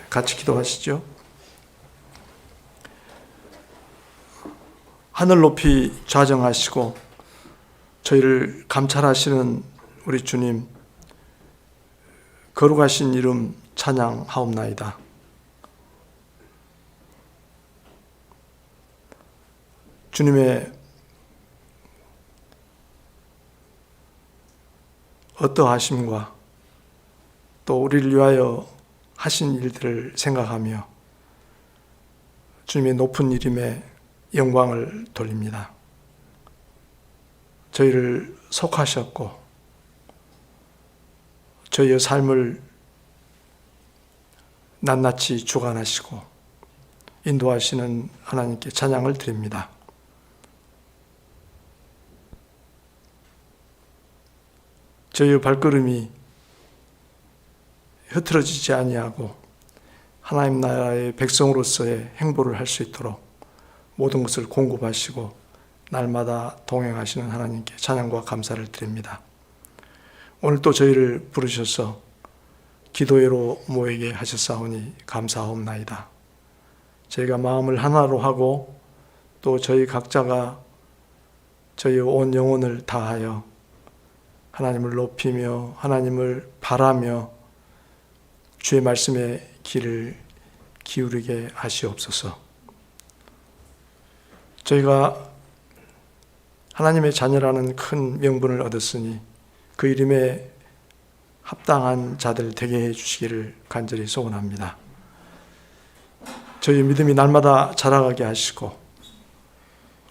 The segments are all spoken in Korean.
같이 기도하시죠. 하늘 높이 좌정하시고 저희를 감찰하시는 우리 주님, 거룩하신 이름 찬양하옵나이다. 주님의 어떠하심과 또 우리를 위하여 하신 일들을 생각하며 주님의 높은 이름에 영광을 돌립니다. 저희를 속하셨고 저희의 삶을 낱낱이 주관하시고 인도하시는 하나님께 찬양을 드립니다. 저희의 발걸음이 흐트러지지 아니하고 하나님 나라의 백성으로서의 행보를 할 수 있도록 모든 것을 공급하시고 날마다 동행하시는 하나님께 찬양과 감사를 드립니다. 오늘 또 저희를 부르셔서 기도회로 모이게 하셨사오니 감사하옵나이다. 저희가 마음을 하나로 하고 또 저희 각자가 저희의 온 영혼을 다하여 하나님을 높이며 하나님을 바라며 주의 말씀에 귀를 기울이게 하시옵소서. 저희가 하나님의 자녀라는 큰 명분을 얻었으니 그 이름에 합당한 자들 되게 해주시기를 간절히 소원합니다. 저희 믿음이 날마다 자라가게 하시고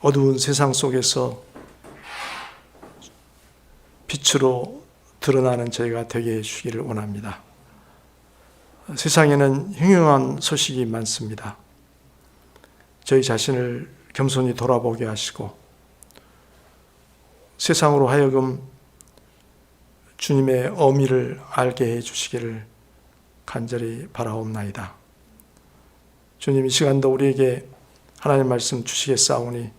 어두운 세상 속에서 빛으로 드러나는 저희가 되게 해주시기를 원합니다. 세상에는 흉흉한 소식이 많습니다. 저희 자신을 겸손히 돌아보게 하시고 세상으로 하여금 주님의 어미를 알게 해주시기를 간절히 바라옵나이다. 주님, 이 시간도 우리에게 하나님 말씀 주시겠사오니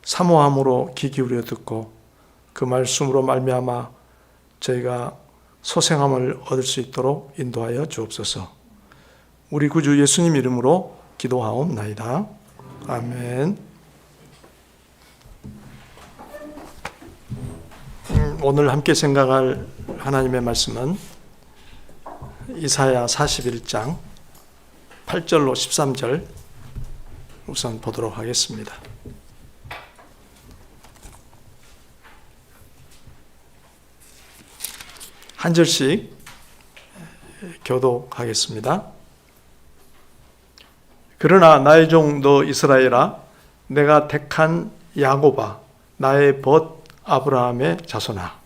사모함으로 귀 기울여 듣고 그 말씀으로 말미암아 저희가 소생함을 얻을 수 있도록 인도하여 주옵소서. 우리 구주 예수님 이름으로 기도하옵나이다. 아멘. 오늘 함께 생각할 하나님의 말씀은 이사야 41장 8절로 13절 우선 보도록 하겠습니다. 한 절씩 교독하겠습니다. 그러나 나의 종 너 이스라엘아, 내가 택한 야곱아, 나의 벗 아브라함의 자손아,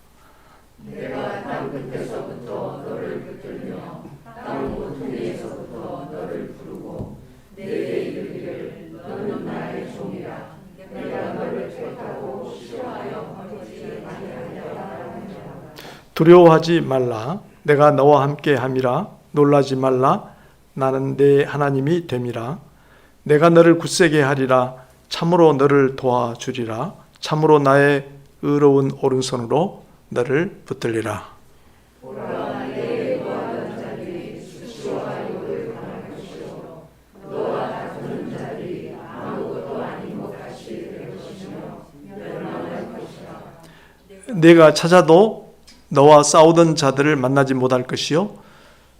내가 땅 끝에서부터 너를 붙들며 땅 모퉁이에서부터 너를 부르고 내게 이르기를 너는 나의 종이라. 내가 너를 택하고 싫어하여 버리지 아니하였다. 두려워하지 말라. 내가 너와 함께 함이라. 놀라지 말라. 나는 내 하나님이 됨이라. 내가 너를 굳세게 하리라. 참으로 너를 도와주리라. 참으로 나의 의로운 오른손으로 너를 붙들리라. 보라, 내 거하는 자들이 수치와 욕을 당할 것이요 너와 다투는 자들이 아무것도 아닌 것 같이 될 것이며 멸망할 것이라. 내가 찾아도 너와 싸우던 자들을 만나지 못할 것이요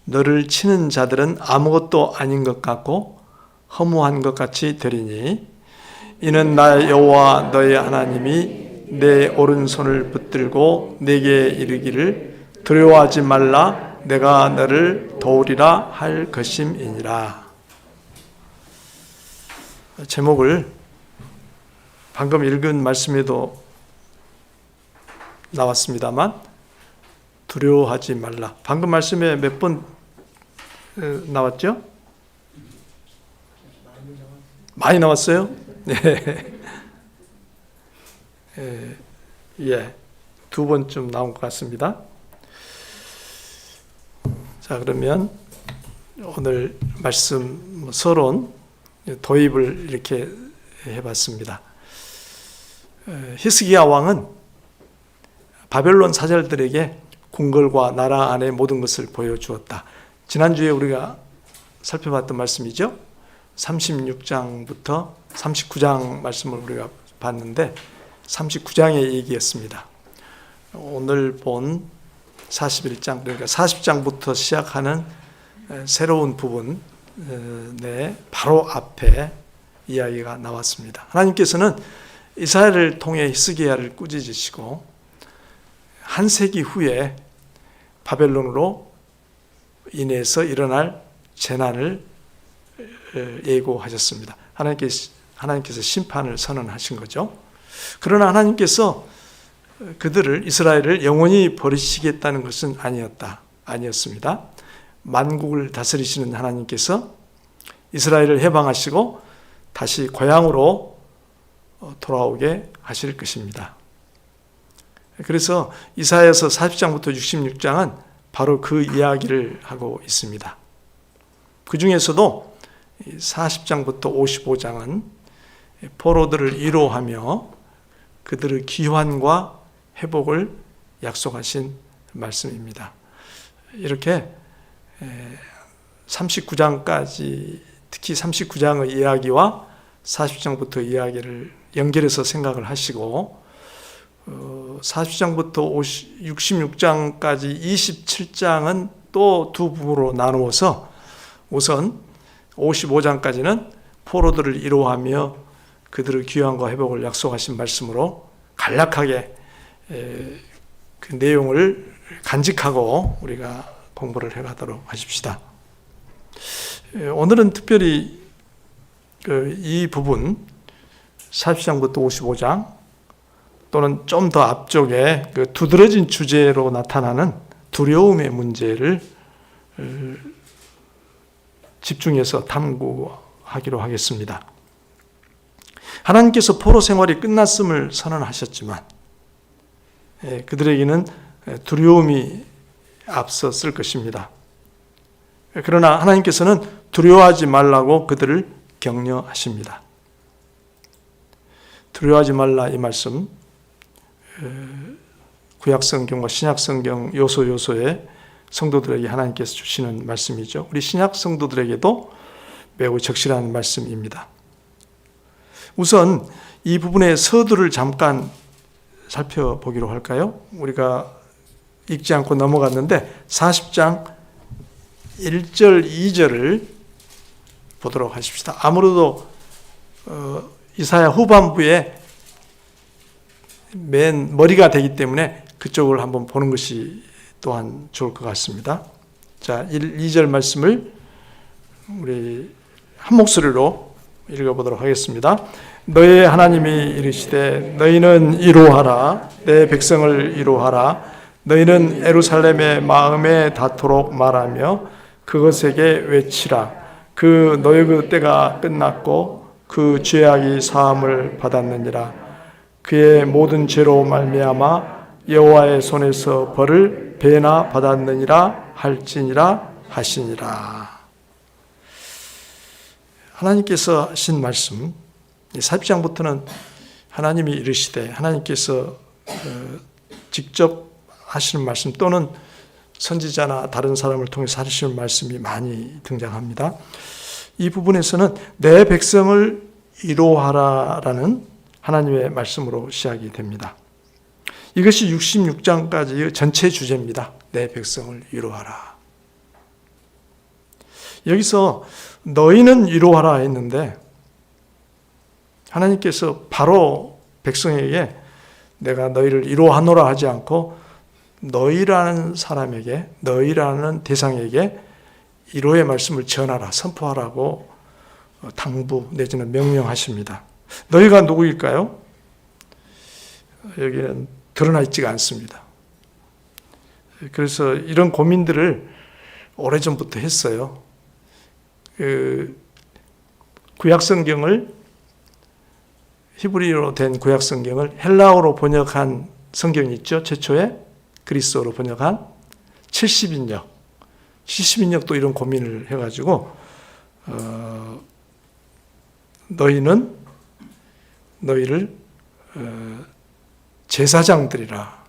너를 치는 자들은 아무것도 아닌 것 같고 허무한 것 같이 되리니 이는 나 여호와 너의 하나님이 내 오른손을 붙들고 내게 이르기를 두려워하지 말라. 내가 너를 도우리라 할 것임이니라. 제목을 방금 읽은 말씀에도 나왔습니다만 두려워하지 말라. 방금 말씀에 몇 번 나왔죠? 많이 나왔어요? 네. 예, 두 번쯤 나온 것 같습니다. 자, 그러면 오늘 말씀 서론 도입을 이렇게 해봤습니다. 히스기야 왕은 바벨론 사절들에게 궁궐과 나라 안의 모든 것을 보여주었다. 지난주에 우리가 살펴봤던 말씀이죠. 36장부터 39장 말씀을 우리가 봤는데 39장의 얘기였습니다. 오늘 본 41장, 그러니까 40장부터 시작하는 새로운 부분 바로 앞에 이야기가 나왔습니다. 하나님께서는 이스라엘을 통해 히스기야를 꾸짖으시고 한 세기 후에 바벨론으로 인해서 일어날 재난을 예고하셨습니다. 하나님께서 심판을 선언하신 거죠. 그러나 하나님께서 그들을, 이스라엘을 영원히 버리시겠다는 것은 아니었습니다. 만국을 다스리시는 하나님께서 이스라엘을 해방하시고 다시 고향으로 돌아오게 하실 것입니다. 그래서 이사야서 40장부터 66장은 바로 그 이야기를 하고 있습니다. 그 중에서도 40장부터 55장은 포로들을 위로하며 그들의 귀환과 회복을 약속하신 말씀입니다. 이렇게 39장까지, 특히 39장의 이야기와 40장부터 이야기를 연결해서 생각을 하시고 40장부터 66장까지 27장은 또 두 부분으로 나누어서 우선 55장까지는 포로들을 위로하며 그들의 귀환과 회복을 약속하신 말씀으로 간략하게 그 내용을 간직하고 우리가 공부를 해가도록 하십시다. 오늘은 특별히 이 부분 40장부터 55장 또는 좀 더 앞쪽에 그 두드러진 주제로 나타나는 두려움의 문제를 집중해서 탐구하기로 하겠습니다. 하나님께서 포로 생활이 끝났음을 선언하셨지만 그들에게는 두려움이 앞섰을 것입니다. 그러나 하나님께서는 두려워하지 말라고 그들을 격려하십니다. 두려워하지 말라, 이 말씀 구약성경과 신약성경 요소에 성도들에게 하나님께서 주시는 말씀이죠. 우리 신약 성도들에게도 매우 적실한 말씀입니다. 우선 이 부분의 서두를 잠깐 살펴보기로 할까요? 우리가 읽지 않고 넘어갔는데 40장 1절, 2절을 보도록 하십시다. 아무래도 이사야 후반부에 맨 머리가 되기 때문에 그쪽을 한번 보는 것이 또한 좋을 것 같습니다. 자, 2절 말씀을 우리 한 목소리로 읽어보도록 하겠습니다. 너의 하나님이 이르시되 너희는 위로하라, 내 백성을 위로하라. 너희는 예루살렘의 마음에 닿도록 말하며 그것에게 외치라. 그 노역의 때가 끝났고 그 죄악이 사함을 받았느니라. 그의 모든 죄로 말미암아 여호와의 손에서 벌을 배나 받았느니라 할지니라 하시니라. 하나님께서 하신 말씀, 40장부터는 하나님이 이르시되, 하나님께서 직접 하시는 말씀 또는 선지자나 다른 사람을 통해서 하시는 말씀이 많이 등장합니다. 이 부분에서는 내 백성을 위로하라라는 하나님의 말씀으로 시작이 됩니다. 이것이 66장까지의 전체 주제입니다. 내 백성을 위로하라. 여기서 너희는 위로하라 했는데 하나님께서 바로 백성에게 내가 너희를 위로하노라 하지 않고 너희라는 사람에게, 너희라는 대상에게 위로의 말씀을 전하라, 선포하라고 당부 내지는 명령하십니다. 너희가 누구일까요? 여기는 드러나 있지가 않습니다. 그래서 이런 고민들을 오래전부터 했어요. 구약성경을, 히브리어로 된 구약성경을 헬라어로 번역한 성경이 있죠. 최초에 그리스어로 번역한 70인역도 이런 고민을 해가지고 너희를 제사장들이라,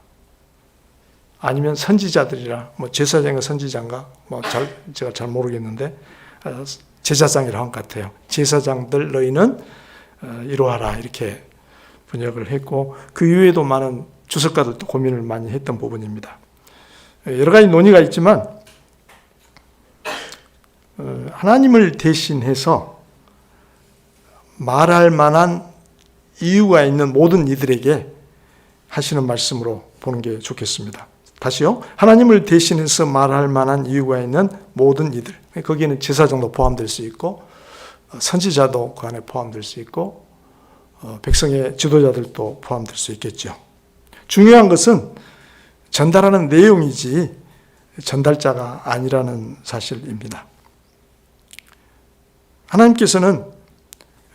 아니면 선지자들이라, 제사장과 선지자인가, 제가 잘 모르겠는데, 제사장이라고 한 것 같아요. 제사장들 너희는 이루어라 이렇게 번역을 했고 그 이후에도 많은 주석가들도 고민을 많이 했던 부분입니다. 여러 가지 논의가 있지만 하나님을 대신해서 말할 만한 이유가 있는 모든 이들에게 하시는 말씀으로 보는 게 좋겠습니다. 다시요. 하나님을 대신해서 말할 만한 이유가 있는 모든 이들. 거기에는 제사장도 포함될 수 있고 선지자도 그 안에 포함될 수 있고 백성의 지도자들도 포함될 수 있겠죠. 중요한 것은 전달하는 내용이지 전달자가 아니라는 사실입니다. 하나님께서는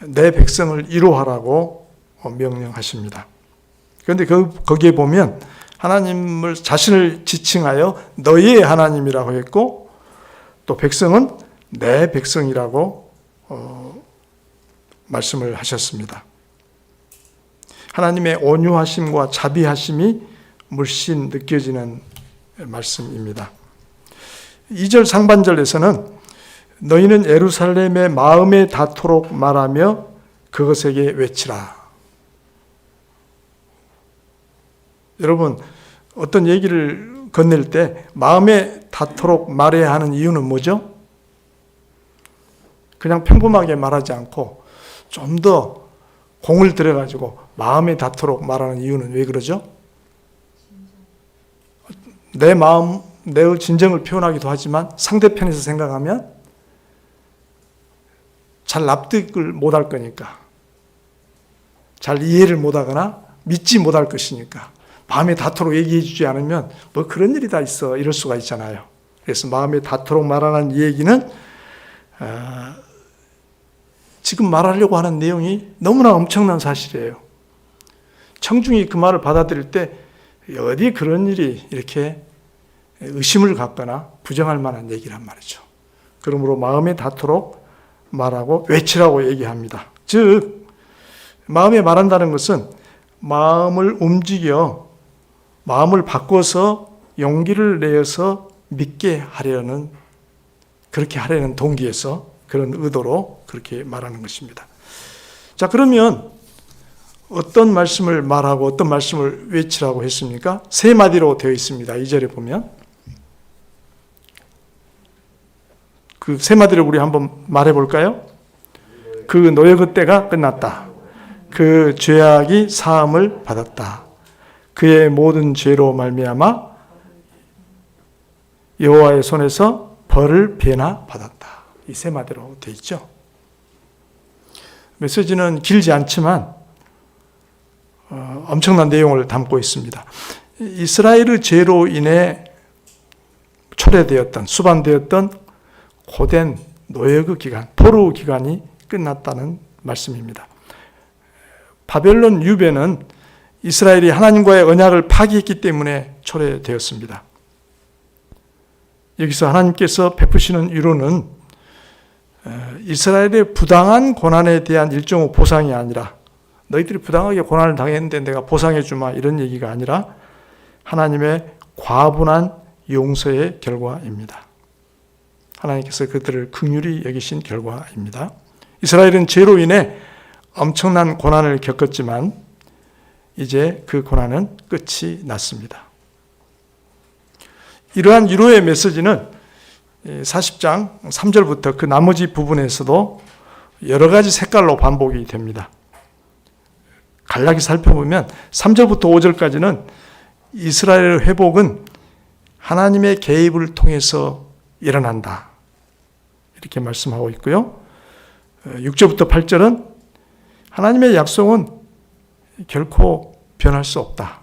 내 백성을 이루하라고 명령하십니다. 그런데 거기에 보면 하나님을 자신을 지칭하여 너희의 하나님이라고 했고 또 백성은 내 백성이라고 말씀을 하셨습니다. 하나님의 온유하심과 자비하심이 물씬 느껴지는 말씀입니다. 2절 상반절에서는 너희는 예루살렘의 마음에 닿도록 말하며 그것에게 외치라. 여러분, 어떤 얘기를 건넬 때 마음에 닿도록 말해야 하는 이유는 뭐죠? 그냥 평범하게 말하지 않고 좀 더 공을 들여가지고 마음에 닿도록 말하는 이유는 왜 그러죠? 내 마음, 내 진정을 표현하기도 하지만 상대편에서 생각하면 잘 납득을 못할 거니까, 잘 이해를 못하거나 믿지 못할 것이니까 마음에 닿도록 얘기해 주지 않으면 뭐 그런 일이 다 있어 이럴 수가 있잖아요. 그래서 마음에 닿도록 말하는 얘기는 지금 말하려고 하는 내용이 너무나 엄청난 사실이에요. 청중이 그 말을 받아들일 때 어디 그런 일이 이렇게 의심을 갖거나 부정할 만한 얘기란 말이죠. 그러므로 마음에 닿도록 말하고 외치라고 얘기합니다. 즉 마음에 말한다는 것은 마음을 움직여 마음을 바꿔서 용기를 내어서 믿게 하려는, 그렇게 하려는 동기에서 그런 의도로 그렇게 말하는 것입니다. 자, 그러면 어떤 말씀을 말하고 어떤 말씀을 외치라고 했습니까? 세 마디로 되어 있습니다. 2절에 보면 그 세 마디를 우리 한번 말해 볼까요? 그 노예그 때가 끝났다. 그 죄악이 사함을 받았다. 그의 모든 죄로 말미암아 여호와의 손에서 벌을 배나 받았다. 이 세 마디로 되어 있죠. 메시지는 길지 않지만 엄청난 내용을 담고 있습니다. 이스라엘의 죄로 인해 초래되었던, 수반되었던 고된 노예그 기간, 포로 기간이 끝났다는 말씀입니다. 바벨론 유배는 이스라엘이 하나님과의 언약을 파기했기 때문에 초래되었습니다. 여기서 하나님께서 베푸시는 위로는 이스라엘의 부당한 고난에 대한 일종의 보상이 아니라, 너희들이 부당하게 고난을 당했는데 내가 보상해 주마, 이런 얘기가 아니라 하나님의 과분한 용서의 결과입니다. 하나님께서 그들을 긍휼히 여기신 결과입니다. 이스라엘은 죄로 인해 엄청난 고난을 겪었지만 이제 그 고난은 끝이 났습니다. 이러한 위로의 메시지는 40장 3절부터 그 나머지 부분에서도 여러 가지 색깔로 반복이 됩니다. 간략히 살펴보면 3절부터 5절까지는 이스라엘의 회복은 하나님의 개입을 통해서 일어난다, 이렇게 말씀하고 있고요. 6절부터 8절은 하나님의 약속은 결코 변할 수 없다.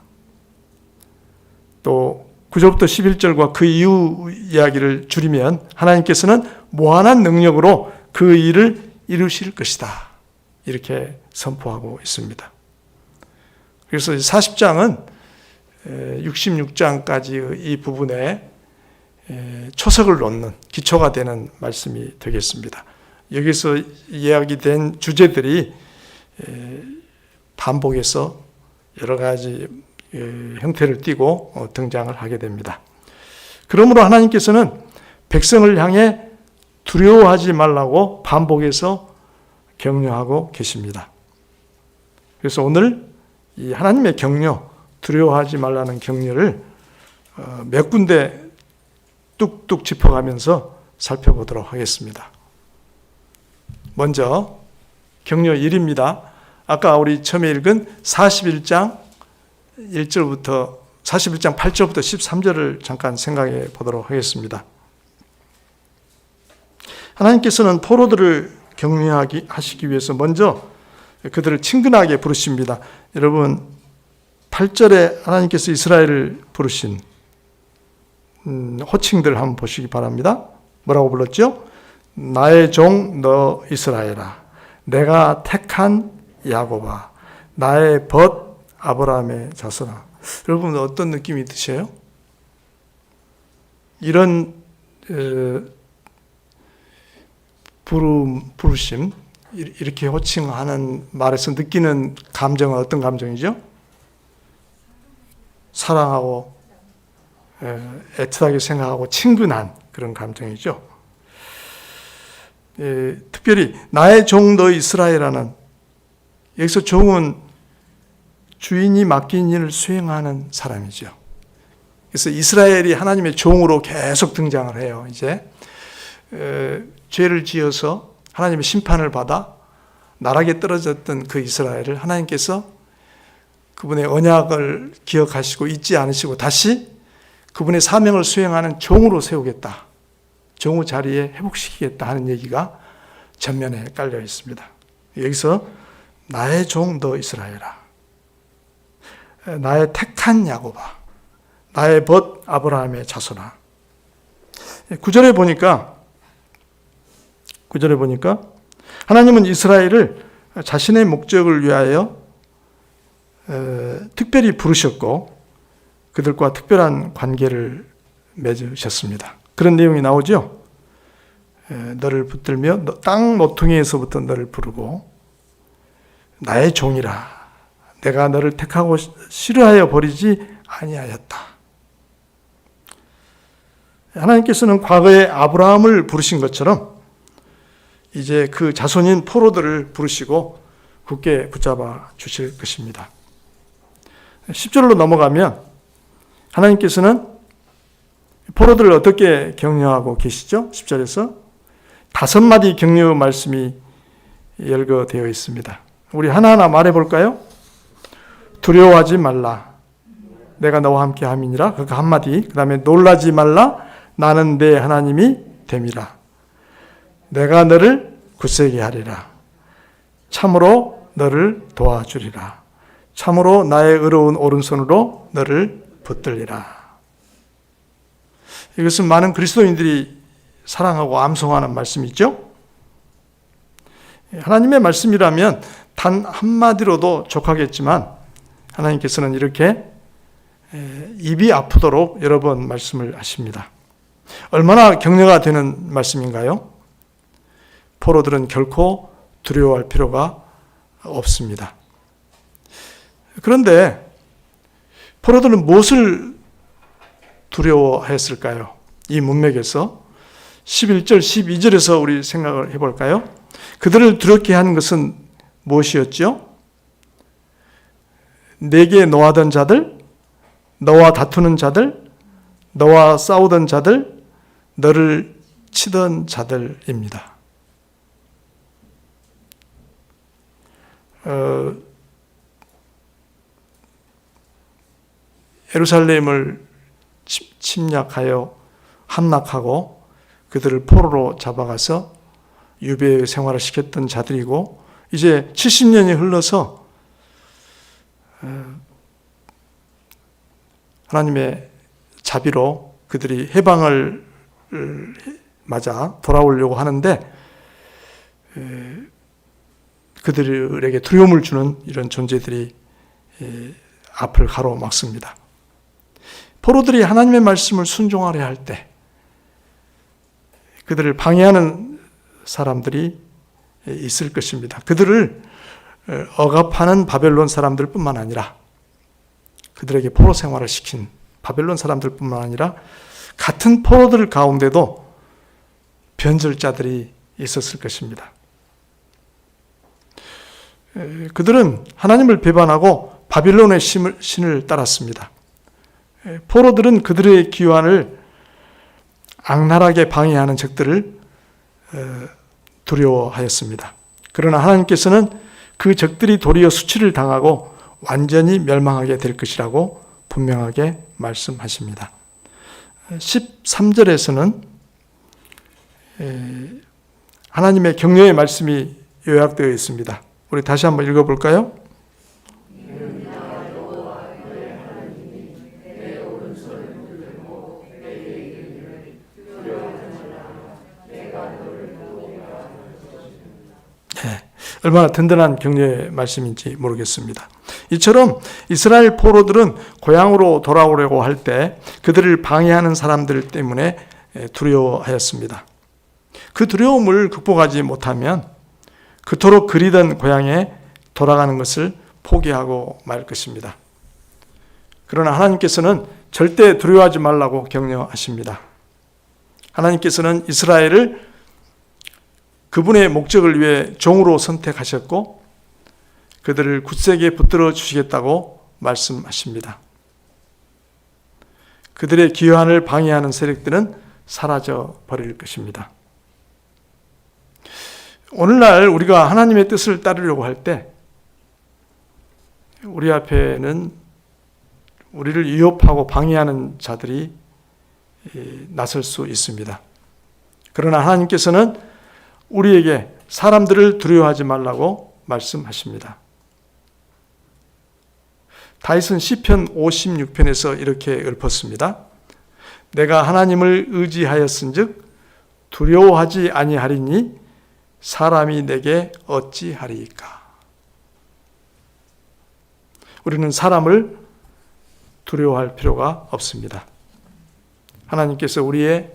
또 9절부터 11절과 그 이후 이야기를 줄이면 하나님께서는 무한한 능력으로 그 일을 이루실 것이다, 이렇게 선포하고 있습니다. 그래서 40장은 66장까지 이 부분에 초석을 놓는 기초가 되는 말씀이 되겠습니다. 여기서 이야기된 주제들이 반복해서 여러 가지 형태를 띠고 등장을 하게 됩니다. 그러므로 하나님께서는 백성을 향해 두려워하지 말라고 반복해서 격려하고 계십니다. 그래서 오늘 이 하나님의 격려, 두려워하지 말라는 격려를 몇 군데 뚝뚝 짚어가면서 살펴보도록 하겠습니다. 먼저 격려 1입니다. 아까 우리 처음에 읽은 41장 8절부터 13절을 잠깐 생각해 보도록 하겠습니다. 하나님께서는 포로들을 격려하시기 위해서 먼저 그들을 친근하게 부르십니다. 여러분 8절에 하나님께서 이스라엘을 부르신 호칭들 한번 보시기 바랍니다. 뭐라고 불렀죠? 나의 종 너 이스라엘아, 내가 택한 야곱아, 나의 벗 아브라함의 자손아. 여러분 어떤 느낌이 드세요? 이런 부르심, 이렇게 호칭하는 말에서 느끼는 감정은 어떤 감정이죠? 사랑하고 애틋하게 생각하고 친근한 그런 감정이죠. 특별히 나의 종 너 이스라엘이라는, 여기서 종은 주인이 맡긴 일을 수행하는 사람이죠. 그래서 이스라엘이 하나님의 종으로 계속 등장을 해요. 이제 죄를 지어서 하나님의 심판을 받아 나락에 떨어졌던 그 이스라엘을 하나님께서 그분의 언약을 기억하시고 잊지 않으시고 다시 그분의 사명을 수행하는 종으로 세우겠다, 종의 자리에 회복시키겠다 하는 얘기가 전면에 깔려 있습니다. 여기서 나의 종 너 이스라엘아, 나의 택한 야곱아, 나의 벗 아브라함의 자손아. 9절에 보니까 하나님은 이스라엘을 자신의 목적을 위하여 특별히 부르셨고 그들과 특별한 관계를 맺으셨습니다. 그런 내용이 나오죠. 너를 붙들며 땅 모퉁이에서부터 너를 부르고 나의 종이라, 내가 너를 택하고 싫어하여 버리지 아니하였다. 하나님께서는 과거에 아브라함을 부르신 것처럼 이제 그 자손인 포로들을 부르시고 굳게 붙잡아 주실 것입니다. 10절로 넘어가면 하나님께서는 포로들을 어떻게 격려하고 계시죠? 10절에서 5마디 격려 말씀이 열거되어 있습니다. 우리 하나하나 말해 볼까요? 두려워하지 말라, 내가 너와 함께 함이니라. 그 한마디. 그 다음에 놀라지 말라, 나는 내 하나님이 됨이라. 내가 너를 굳세게 하리라. 참으로 너를 도와주리라. 참으로 나의 의로운 오른손으로 너를 붙들리라. 이것은 많은 그리스도인들이 사랑하고 암송하는 말씀이죠. 하나님의 말씀이라면 단 한마디로도 족하겠지만 하나님께서는 이렇게 입이 아프도록 여러 번 말씀을 하십니다. 얼마나 격려가 되는 말씀인가요? 포로들은 결코 두려워할 필요가 없습니다. 그런데 포로들은 무엇을 두려워했을까요? 이 문맥에서 11절, 12절에서 우리 생각을 해볼까요? 그들을 두렵게 한 것은 무엇이었죠? 내게 노하던 자들, 너와 다투는 자들, 너와 싸우던 자들, 너를 치던 자들입니다. 예루살렘을 침략하여 함락하고 그들을 포로로 잡아가서 유배 생활을 시켰던 자들이고, 이제 70년이 흘러서 하나님의 자비로 그들이 해방을 맞아 돌아오려고 하는데 그들에게 두려움을 주는 이런 존재들이 앞을 가로막습니다. 포로들이 하나님의 말씀을 순종하려 할 때 그들을 방해하는 사람들이 있을 것입니다. 그들을 억압하는 바벨론 사람들뿐만 아니라, 그들에게 포로 생활을 시킨 바벨론 사람들뿐만 아니라 같은 포로들 가운데도 변절자들이 있었을 것입니다. 그들은 하나님을 배반하고 바빌론의 신을 따랐습니다. 포로들은 그들의 귀환을 악랄하게 방해하는 적들을 두려워하였습니다. 그러나 하나님께서는 그 적들이 도리어 수치를 당하고 완전히 멸망하게 될 것이라고 분명하게 말씀하십니다. 13절에서는 하나님의 격려의 말씀이 요약되어 있습니다. 우리 다시 한번 읽어볼까요? 얼마나 든든한 격려의 말씀인지 모르겠습니다. 이처럼 이스라엘 포로들은 고향으로 돌아오려고 할 때 그들을 방해하는 사람들 때문에 두려워하였습니다. 그 두려움을 극복하지 못하면 그토록 그리던 고향에 돌아가는 것을 포기하고 말 것입니다. 그러나 하나님께서는 절대 두려워하지 말라고 격려하십니다. 하나님께서는 이스라엘을 그분의 목적을 위해 종으로 선택하셨고 그들을 굳세게 붙들어 주시겠다고 말씀하십니다. 그들의 귀환을 방해하는 세력들은 사라져 버릴 것입니다. 오늘날 우리가 하나님의 뜻을 따르려고 할 때 우리 앞에는 우리를 위협하고 방해하는 자들이 나설 수 있습니다. 그러나 하나님께서는 우리에게 사람들을 두려워하지 말라고 말씀하십니다. 다윗은 시편 56편에서 이렇게 읊었습니다. 내가 하나님을 의지하였은즉 두려워하지 아니하리니 사람이 내게 어찌하리이까. 우리는 사람을 두려워할 필요가 없습니다. 하나님께서 우리의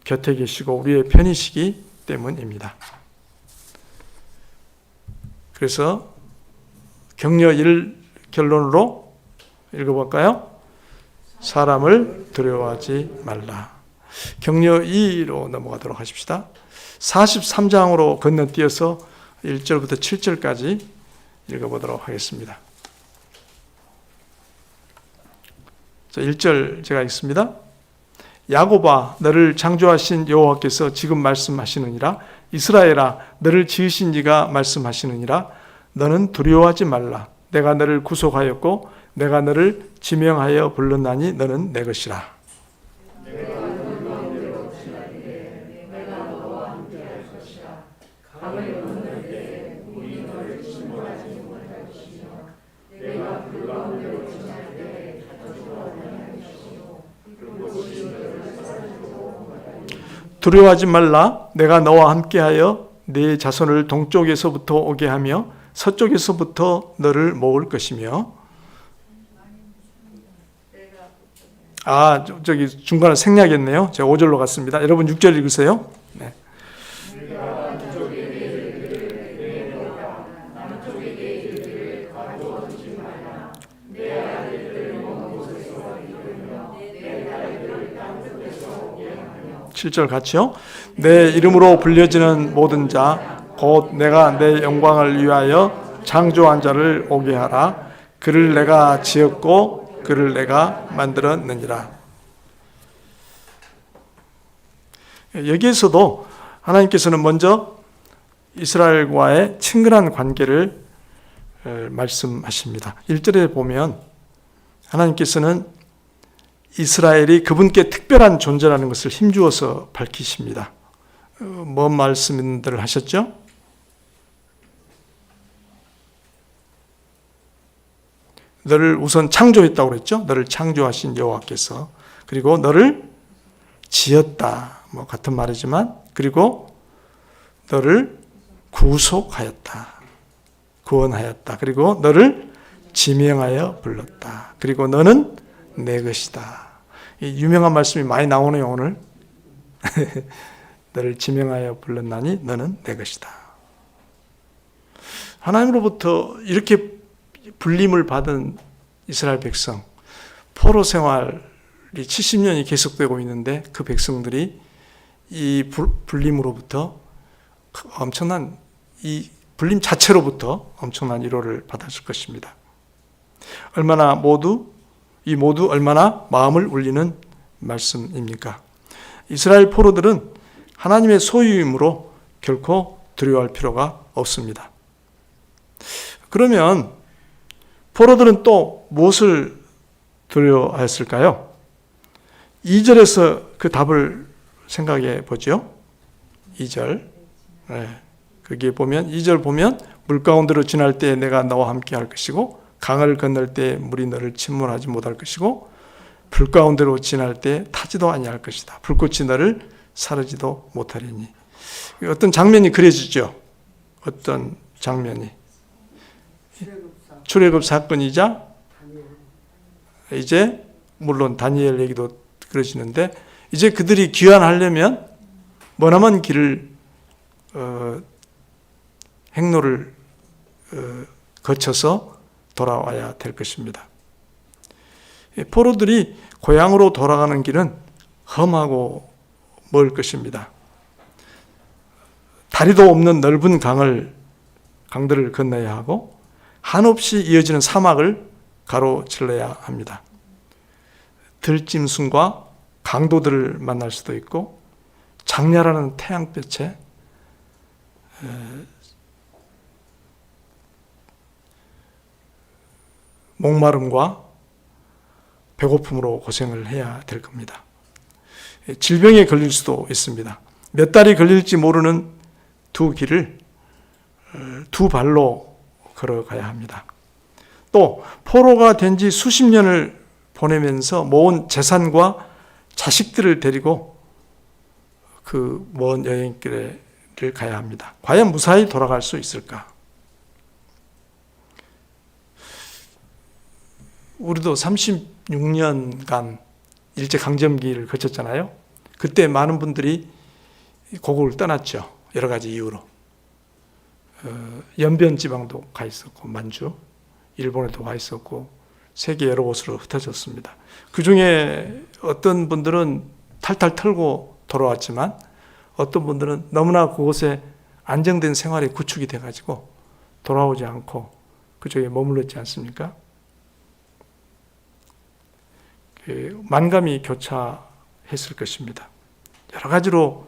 곁에 계시고 우리의 편이시기 때문입니다. 그래서 격려 1 결론으로 읽어볼까요? 사람을 두려워하지 말라. 격려 2로 넘어가도록 하십시다. 43장으로 건너뛰어서 1절부터 7절까지 읽어보도록 하겠습니다. 자, 1절 제가 읽습니다. 야곱아 너를 창조하신 여호와께서 지금 말씀하시느니라. 이스라엘아 너를 지으신 이가 말씀하시느니라. 너는 두려워하지 말라. 내가 너를 구속하였고 내가 너를 지명하여 불렀나니 너는 내 것이라. 두려워하지 말라. 내가 너와 함께하여 네 자손을 동쪽에서부터 오게 하며 서쪽에서부터 너를 모을 것이며. 저기 중간에 생략했네요. 제가 5절로 갔습니다. 여러분 6절 읽으세요. 네. 7절 같이요. 내 이름으로 불려지는 모든 자 곧 내가 내 영광을 위하여 창조한 자를 오게 하라. 그를 내가 지었고 그를 내가 만들었느니라. 여기에서도 하나님께서는 먼저 이스라엘과의 친근한 관계를 말씀하십니다. 1절에 보면 하나님께서는 이스라엘이 그분께 특별한 존재라는 것을 힘주어서 밝히십니다. 뭔 말씀들을 하셨죠? 너를 우선 창조했다고 그랬죠? 너를 창조하신 여호와께서. 그리고 너를 지었다. 같은 말이지만, 그리고 너를 구속하였다. 구원하였다. 그리고 너를 지명하여 불렀다. 그리고 너는 내 것이다. 이 유명한 말씀이 많이 나오네요, 오늘. 너를 지명하여 불렀나니 너는 내 것이다. 하나님으로부터 이렇게 불림을 받은 이스라엘 백성, 포로 생활이 70년이 계속되고 있는데 그 백성들이 이 불림으로부터 엄청난 이 불림 자체로부터 엄청난 위로를 받았을 것입니다. 이 모두 얼마나 마음을 울리는 말씀입니까? 이스라엘 포로들은 하나님의 소유이므로 결코 두려워할 필요가 없습니다. 그러면 포로들은 또 무엇을 두려워했을까요? 2절에서 그 답을 생각해 보죠. 2절. 거기에 보면 2절 보면 물 가운데로 지날 때 내가 너와 함께 할 것이고 강을 건널 때 물이 너를 침몰하지 못할 것이고 불 가운데로 지날 때 타지도 아니할 것이다. 불꽃이 너를 사르지도 못하리니. 어떤 장면이 그려지죠. 어떤 장면이. 출애굽 사건이자 이제 물론 다니엘 얘기도 그러시는데 이제 그들이 귀환하려면 머나먼 길을 행로를 거쳐서 돌아와야 될 것입니다. 포로들이 고향으로 돌아가는 길은 험하고 멀 것입니다. 다리도 없는 넓은 강들을 건너야 하고 한없이 이어지는 사막을 가로질러야 합니다. 들짐승과 강도들을 만날 수도 있고 장렬하는 태양볕에 목마름과 배고픔으로 고생을 해야 될 겁니다. 질병에 걸릴 수도 있습니다. 몇 달이 걸릴지 모르는 두 길을 두 발로 걸어가야 합니다. 또 포로가 된 지 수십 년을 보내면서 모은 재산과 자식들을 데리고 그 먼 여행길을 가야 합니다. 과연 무사히 돌아갈 수 있을까? 우리도 36년간 일제강점기를 거쳤잖아요. 그때 많은 분들이 고국을 떠났죠. 여러 가지 이유로. 연변 지방도 가 있었고 만주, 일본에도 가 있었고 세계 여러 곳으로 흩어졌습니다. 그중에 어떤 분들은 탈탈 털고 돌아왔지만 어떤 분들은 너무나 그곳에 안정된 생활이 구축이 돼가지고 돌아오지 않고 그쪽에 머물렀지 않습니까? 만감이 교차했을 것입니다. 여러 가지로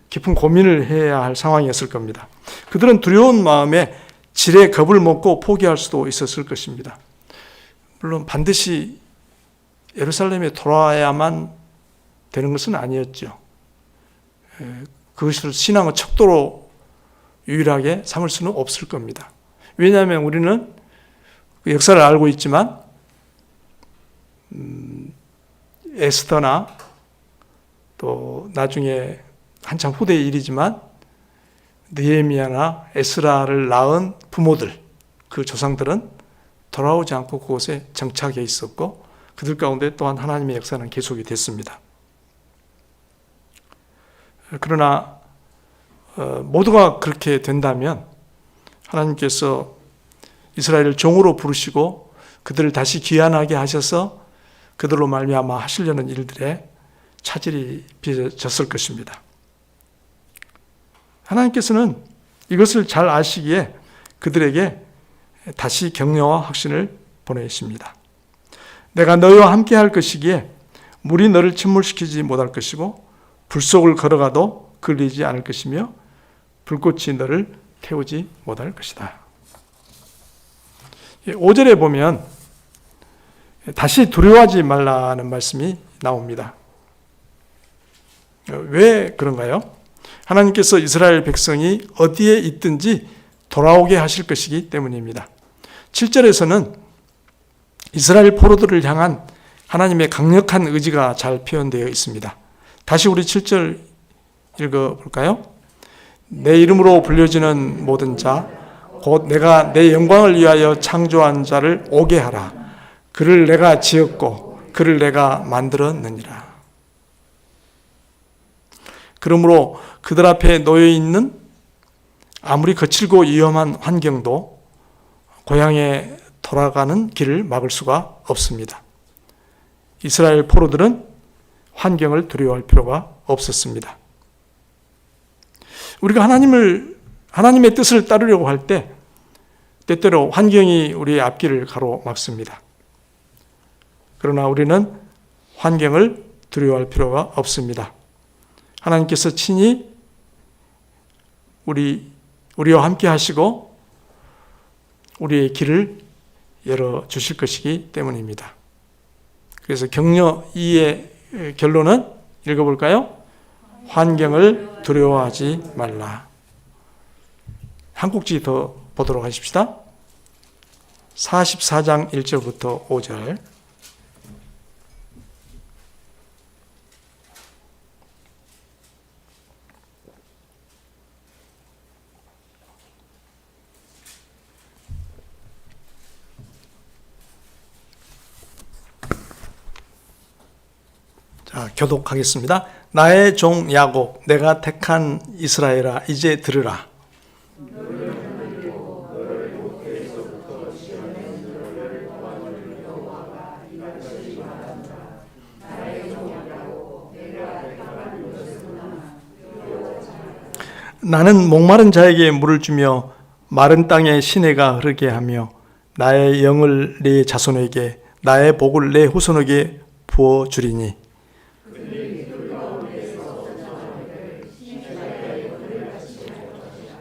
깊은 고민을 해야 할 상황이었을 겁니다. 그들은 두려운 마음에 지레 겁을 먹고 포기할 수도 있었을 것입니다. 물론 반드시 예루살렘에 돌아와야만 되는 것은 아니었죠. 그것을 신앙의 척도로 유일하게 삼을 수는 없을 겁니다. 왜냐하면 우리는 그 역사를 알고 있지만 에스더나 또 나중에 한참 후대의 일이지만 느헤미야나 에스라를 낳은 부모들, 그 조상들은 돌아오지 않고 그곳에 정착해 있었고 그들 가운데 또한 하나님의 역사는 계속이 됐습니다. 그러나 모두가 그렇게 된다면 하나님께서 이스라엘을 종으로 부르시고 그들을 다시 귀환하게 하셔서 그들로 말미암아 하시려는 일들에 차질이 빚어졌을 것입니다. 하나님께서는 이것을 잘 아시기에 그들에게 다시 격려와 확신을 보내십니다. 내가 너희와 함께 할 것이기에 물이 너를 침몰시키지 못할 것이고 불 속을 걸어가도 걸리지 않을 것이며 불꽃이 너를 태우지 못할 것이다. 5절에 보면 다시 두려워하지 말라는 말씀이 나옵니다. 왜 그런가요? 하나님께서 이스라엘 백성이 어디에 있든지 돌아오게 하실 것이기 때문입니다. 7절에서는 이스라엘 포로들을 향한 하나님의 강력한 의지가 잘 표현되어 있습니다. 다시 우리 7절 읽어볼까요? 내 이름으로 불려지는 모든 자, 곧 내가 내 영광을 위하여 창조한 자를 오게 하라. 그를 내가 지었고 그를 내가 만들었느니라. 그러므로 그들 앞에 놓여 있는 아무리 거칠고 위험한 환경도 고향에 돌아가는 길을 막을 수가 없습니다. 이스라엘 포로들은 환경을 두려워할 필요가 없었습니다. 우리가 하나님의 뜻을 따르려고 할 때 때때로 환경이 우리의 앞길을 가로막습니다. 그러나 우리는 환경을 두려워할 필요가 없습니다. 하나님께서 친히 우리와 함께 하시고 우리의 길을 열어주실 것이기 때문입니다. 그래서 격려 2의 결론은 읽어볼까요? 환경을 두려워하지 말라. 한 꼭지 더 보도록 하십시다. 44장 1절부터 5절. 자, 교독하겠습니다. 나의 종 야곱, 내가 택한 이스라엘아, 이제 들으라. 나는 목마른 자에게 물을 주며 마른 땅에 시내가 흐르게 하며 나의 영을 네 자손에게 나의 복을 내 후손에게 부어 주리니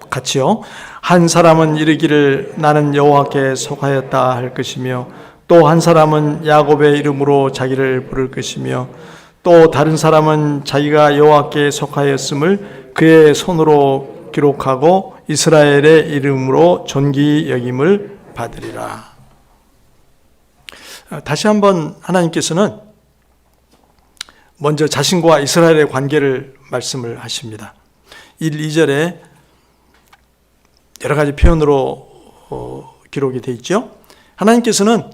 같이요. 한 사람은 이르기를 나는 여호와께 속하였다 할 것이며 또 한 사람은 야곱의 이름으로 자기를 부를 것이며 또 다른 사람은 자기가 여호와께 속하였음을 그의 손으로 기록하고 이스라엘의 이름으로 존귀 여김을 받으리라. 다시 한번 하나님께서는 먼저 자신과 이스라엘의 관계를 말씀을 하십니다. 1, 2절에 여러 가지 표현으로 기록이 되어 있죠. 하나님께서는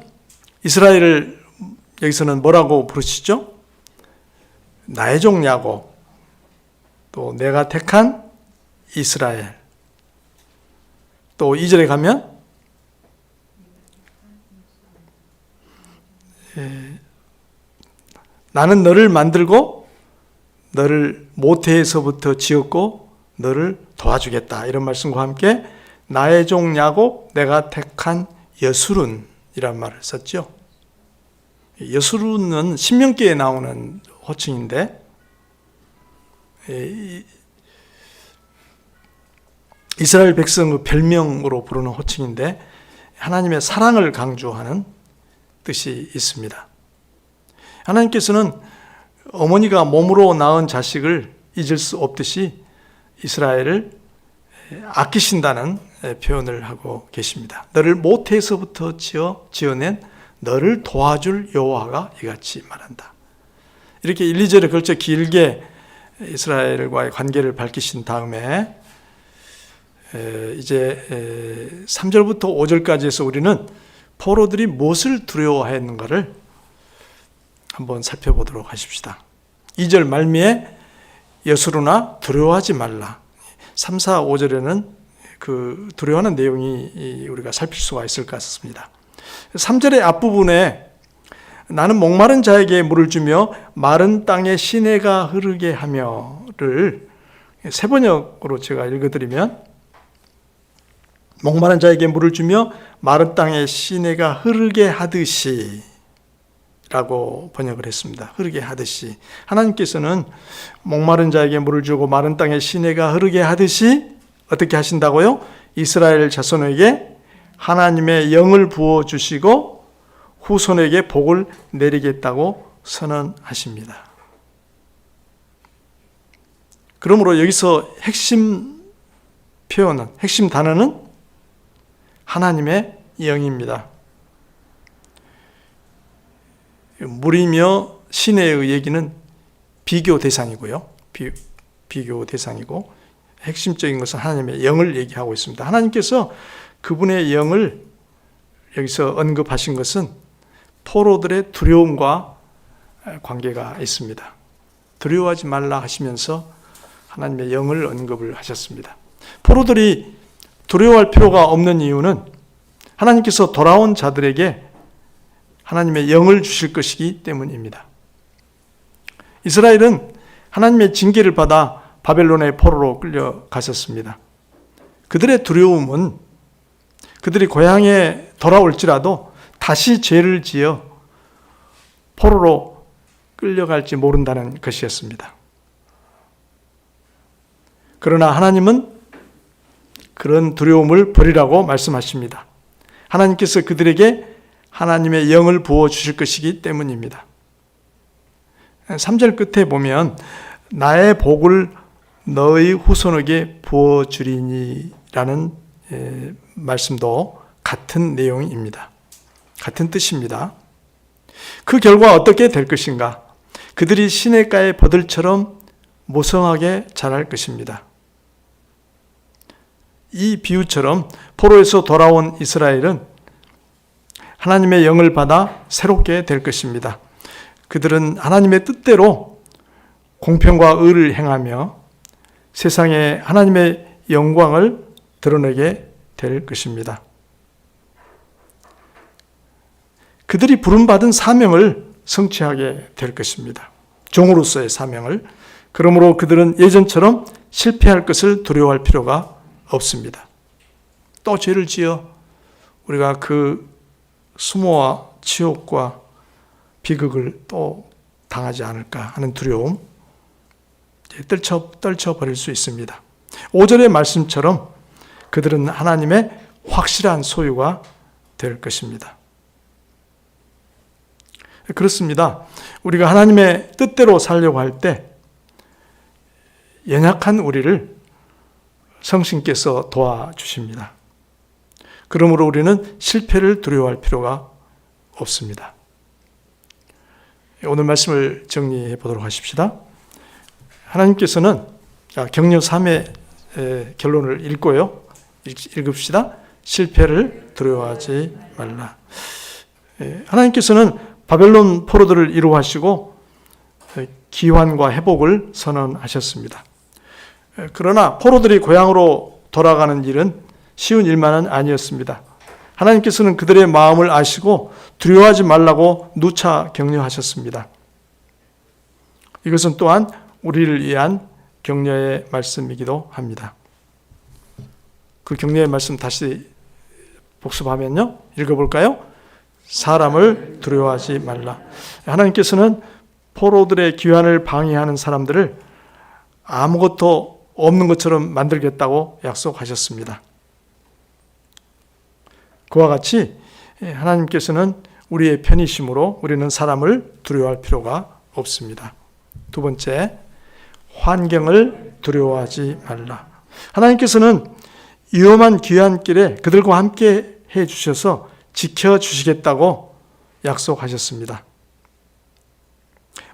이스라엘을 여기서는 뭐라고 부르시죠? 나의 종 야곱, 또 내가 택한 이스라엘. 또 2절에 가면 나는 너를 만들고 너를 모태에서부터 지었고 너를 도와주겠다. 이런 말씀과 함께 나의 종 야곱, 내가 택한 여수룬이란 말을 썼죠. 여수룬은 신명기에 나오는 호칭인데 이스라엘 백성의 별명으로 부르는 호칭인데 하나님의 사랑을 강조하는 뜻이 있습니다. 하나님께서는 어머니가 몸으로 낳은 자식을 잊을 수 없듯이 이스라엘을 아끼신다는 표현을 하고 계십니다. 너를 모태에서부터 지어낸 너를 도와줄 여호와가 이같이 말한다. 이렇게 1, 2절에 걸쳐 길게 이스라엘과의 관계를 밝히신 다음에 이제 3절부터 5절까지 해서 우리는 포로들이 무엇을 두려워했는가를 한번 살펴보도록 하십시다. 2절 말미에 여수루나 두려워하지 말라. 3, 4, 5절에는 그 두려워하는 내용이 우리가 살필 수가 있을 것 같습니다. 3절의 앞부분에 나는 목마른 자에게 물을 주며 마른 땅에 시내가 흐르게 하며를 세 번역으로 제가 읽어드리면 목마른 자에게 물을 주며 마른 땅에 시내가 흐르게 하듯이 라고 번역을 했습니다. 흐르게 하듯이. 하나님께서는 목마른 자에게 물을 주고 마른 땅에 시내가 흐르게 하듯이 어떻게 하신다고요? 이스라엘 자손에게 하나님의 영을 부어주시고 후손에게 복을 내리겠다고 선언하십니다. 그러므로 여기서 핵심 표현은, 핵심 단어는 하나님의 영입니다. 물이며 시내의 얘기는 비교 대상이고요. 비교 대상이고 핵심적인 것은 하나님의 영을 얘기하고 있습니다. 하나님께서 그분의 영을 여기서 언급하신 것은 포로들의 두려움과 관계가 있습니다. 두려워하지 말라 하시면서 하나님의 영을 언급을 하셨습니다. 포로들이 두려워할 필요가 없는 이유는 하나님께서 돌아온 자들에게 하나님의 영을 주실 것이기 때문입니다. 이스라엘은 하나님의 징계를 받아 바벨론의 포로로 끌려가셨습니다. 그들의 두려움은 그들이 고향에 돌아올지라도 다시 죄를 지어 포로로 끌려갈지 모른다는 것이었습니다. 그러나 하나님은 그런 두려움을 버리라고 말씀하십니다. 하나님께서 그들에게 하나님의 영을 부어주실 것이기 때문입니다. 3절 끝에 보면 나의 복을 너의 후손에게 부어주리니 라는 말씀도 같은 내용입니다. 같은 뜻입니다. 그 결과 어떻게 될 것인가? 그들이 시냇가의 버들처럼 모성하게 자랄 것입니다. 이 비유처럼 포로에서 돌아온 이스라엘은 하나님의 영을 받아 새롭게 될 것입니다. 그들은 하나님의 뜻대로 공평과 의를 행하며 세상에 하나님의 영광을 드러내게 될 것입니다. 그들이 부름받은 사명을 성취하게 될 것입니다. 종으로서의 사명을. 그러므로 그들은 예전처럼 실패할 것을 두려워할 필요가 없습니다. 또 죄를 지어 우리가 그 수모와 치욕과 비극을 또 당하지 않을까 하는 두려움 떨쳐버릴 수 있습니다. 5절의 말씀처럼 그들은 하나님의 확실한 소유가 될 것입니다. 그렇습니다. 우리가 하나님의 뜻대로 살려고 할 때 연약한 우리를 성신께서 도와주십니다. 그러므로 우리는 실패를 두려워할 필요가 없습니다. 오늘 말씀을 정리해 보도록 하십시다. 하나님께서는 격려 3의 결론을 읽고요. 읽읍시다. 실패를 두려워하지 말라. 하나님께서는 바벨론 포로들을 이루하시고 기환과 회복을 선언하셨습니다. 그러나 포로들이 고향으로 돌아가는 일은 쉬운 일만은 아니었습니다. 하나님께서는 그들의 마음을 아시고 두려워하지 말라고 누차 격려하셨습니다. 이것은 또한 우리를 위한 격려의 말씀이기도 합니다. 그 격려의 말씀 다시 복습하면요. 읽어볼까요? 사람을 두려워하지 말라. 하나님께서는 포로들의 귀환을 방해하는 사람들을 아무것도 없는 것처럼 만들겠다고 약속하셨습니다. 그와 같이 하나님께서는 우리의 편이심으로 우리는 사람을 두려워할 필요가 없습니다. 두 번째, 환경을 두려워하지 말라. 하나님께서는 위험한 귀환길에 그들과 함께 해주셔서 지켜주시겠다고 약속하셨습니다.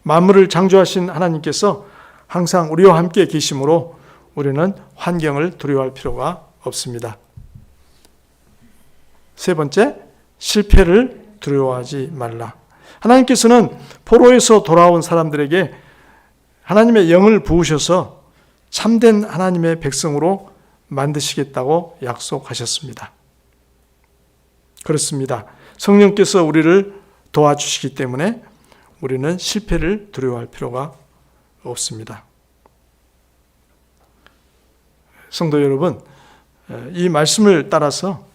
만물을 창조하신 하나님께서 항상 우리와 함께 계심으로 우리는 환경을 두려워할 필요가 없습니다. 세 번째, 실패를 두려워하지 말라. 하나님께서는 포로에서 돌아온 사람들에게 하나님의 영을 부으셔서 참된 하나님의 백성으로 만드시겠다고 약속하셨습니다. 그렇습니다. 성령께서 우리를 도와주시기 때문에 우리는 실패를 두려워할 필요가 없습니다. 성도 여러분, 이 말씀을 따라서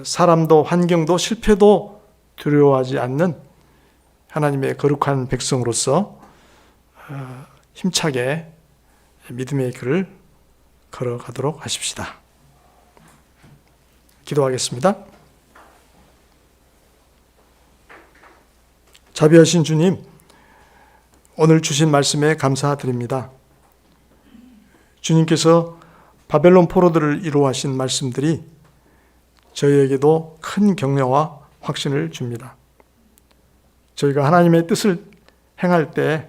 사람도 환경도 실패도 두려워하지 않는 하나님의 거룩한 백성으로서 힘차게 믿음의 길을 걸어가도록 하십시다. 기도하겠습니다. 자비하신 주님, 오늘 주신 말씀에 감사드립니다. 주님께서 바벨론 포로들을 이루하신 말씀들이 저희에게도 큰 격려와 확신을 줍니다. 저희가 하나님의 뜻을 행할 때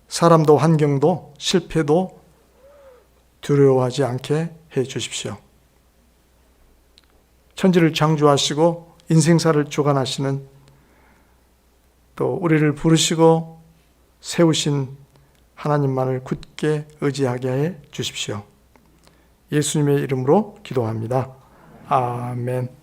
사람도 환경도 실패도 두려워하지 않게 해 주십시오. 천지를 창조하시고 인생사를 주관하시는 또 우리를 부르시고 세우신 하나님만을 굳게 의지하게 해 주십시오. 예수님의 이름으로 기도합니다. 아멘.